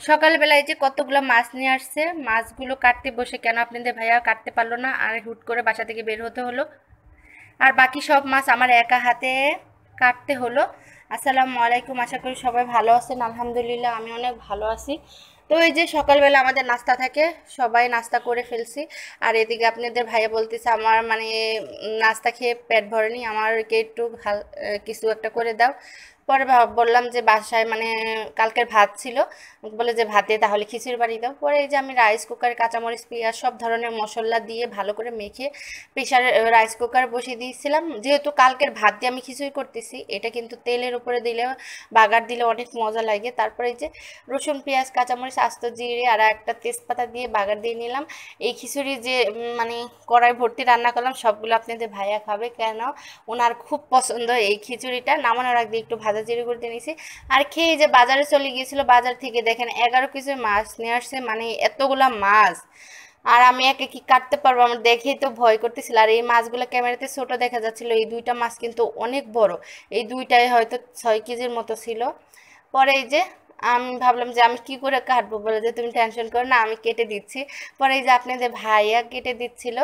সকালবেলায় যে কতগুলো মাছ নিয়ে আসছে, মাছগুলো কাটতে বসে কেন আপনাদের ভাইয়া কাটতে পারলো না, আর হুট করে বাসা থেকে বের হতে হলো। আর বাকি সব মাছ আমার একা হাতে কাটতে হলো। আসসালামু আলাইকুম, আশা করি সবাই ভালো আছেন। আলহামদুলিল্লাহ আমি অনেক ভালো আছি। তো এই যে সকালবেলা আমাদের নাস্তা থাকে, সবাই নাস্তা করে ফেলছি। আর এদিকে আপনাদের ভাইয়া বলতেছে আমার মানে নাস্তা খেয়ে পেট ভরেনি, আমারকে একটু কিছু একটা করে দাও। পরে বললাম যে বাসায় মানে কালকের ভাত ছিল, বলে যে ভাতে তাহলে খিচুড়ি বানিয়ে দাও। পরে এই যে আমি রাইস কুকারে কাঁচামরিচ পেঁয়াজ সব ধরনের মশলা দিয়ে ভালো করে মেখে প্রেশারে রাইস কুকার বসিয়ে দিয়েছিলাম। যেহেতু কালকের ভাত দিয়ে আমি খিচুড়ি করতেছি, এটা কিন্তু তেলের উপরে দিলে বাগার দিলে অনেক মজা লাগে। তারপরে এই যে রসুন পেঁয়াজ কাঁচামরিচ আস্ত জিরে আর একটা তেজপাতা দিয়ে বাগার দিয়ে নিলাম। এই খিচুড়ি যে মানে কড়াই ভর্তি রান্না করলাম, সবগুলো আপনাদের ভাইয়া খাবে, কেন ওনার খুব পছন্দ এই খিচুড়িটা। নামানোর আগে একটু ভাজা জিরে করে দিয়ে নিয়েছি। আর খেয়ে যে বাজারে চলে গিয়েছিল, বাজার থেকে দেখেন 11 কেজি মাছ নিয়ে আসছে, মানে এতগুলা মাছ। আর আমি একে কি কাটতে পারবো, আমার দেখেই তো ভয় করতেছিল। আর এই মাছগুলো ক্যামেরাতে ছোট দেখা যাচ্ছিল, এই দুইটা মাছ কিন্তু অনেক বড়। এই দুইটাই হয়তো 6 কেজির মতো ছিল। পরে এই যে আমি ভাবলাম যে আমি কি করে কাটবো, বলে যে তুমি টেনশন করো না, আমি কেটে দিচ্ছি। পরে এই যে আপনাদের ভাইয়া কেটে দিচ্ছিল,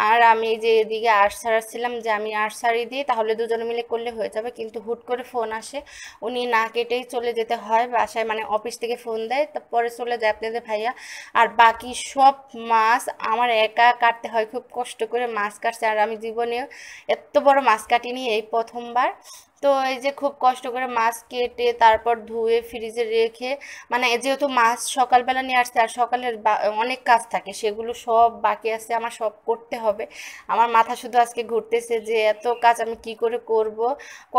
আর আমি এই যে এদিকে আর্ট ছাড়াচ্ছিলাম যে আমি আর্ট ছাড়িয়ে দিই তাহলে দুজনে মিলে করলে হয়ে যাবে। কিন্তু হুট করে ফোন আসে, উনি না কেটেই চলে যেতে হয় বাসায়, মানে অফিস থেকে ফোন দেয়, তারপরে চলে যায় আপনাদের ভাইয়া। আর বাকি সব মাছ আমার একা কাটতে হয়, খুব কষ্ট করে মাছ কাটছে। আর আমি জীবনে এত বড় মাছ কাটিনি, এই প্রথমবার। তো এই যে খুব কষ্ট করে মাছ কেটে তারপর ধুয়ে ফ্রিজে রেখে, মানে যেহেতু মাছ সকালবেলা নিয়ে আসছে আর সকালের অনেক কাজ থাকে, সেগুলো সব বাকি আছে, আমার সব করতে হবে। আমার মাথা শুধু আজকে ঘুরতেছে যে এত কাজ আমি কি করে করব,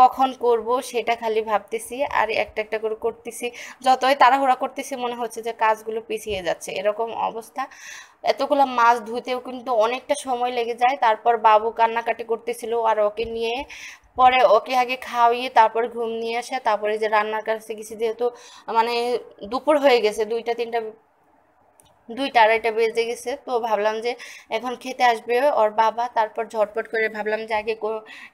কখন করব, সেটা খালি ভাবতেছি। আর একটা একটা করে করতেছি, যতই তাড়াহুড়া করতেছি মনে হচ্ছে যে কাজগুলো পিছিয়ে যাচ্ছে, এরকম অবস্থা। এতগুলো মাছ ধুতেও কিন্তু অনেকটা সময় লেগে যায়। তারপর বাবু কান্নাকাটি করতেছিল, আর ওকে নিয়ে পরে ওকে আগে খাওয়িয়ে তারপর ঘুম নিয়ে আসে, তারপরে যে রান্নার কাছে গেছি, যেহেতু মানে দুপুর হয়ে গেছে, 2টা 3টা 2টা 2:30 বেজে গেছে। তো ভাবলাম যে এখন খেতে আসবে ওর বাবা, তারপর ঝটপট করে ভাবলাম যে আগে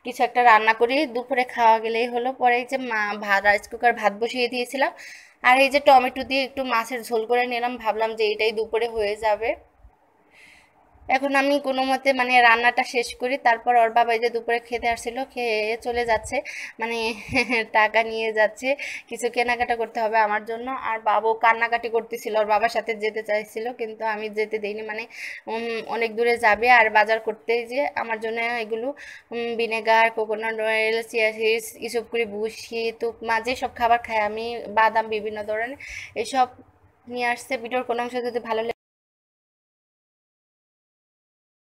কিছু একটা রান্না করি, দুপুরে খাওয়া গেলেই হলো। পরে এই যে ভাত রাইস কুকার ভাত বসিয়ে দিয়েছিলাম, আর এই যে টমেটো দিয়ে একটু মাছের ঝোল করে নিলাম, ভাবলাম যে এটাই দুপুরে হয়ে যাবে। এখন আমি কোনো মতে মানে রান্নাটা শেষ করি, তারপর ওর বাবা এই যে দুপুরে খেতে আসছিল, খেয়ে চলে যাচ্ছে, মানে টাকা নিয়ে যাচ্ছে, কিছু কেনাকাটা করতে হবে আমার জন্য। আর বাবু কান্নাকাটি করতেছিল, ওর বাবার সাথে যেতে চাইছিল, কিন্তু আমি যেতে দেইনি, মানে অনেক দূরে যাবে আর বাজার করতে, যে আমার জন্য এগুলো vinegar coconut oil chia seeds এসব করে বুসি তুপ মাঝে সব খাবার খাই আমি, বাদাম বিভিন্ন ধরনের এসব নিয়ে আসছে। ভিডিওর কোনো অংশ যদি ভালো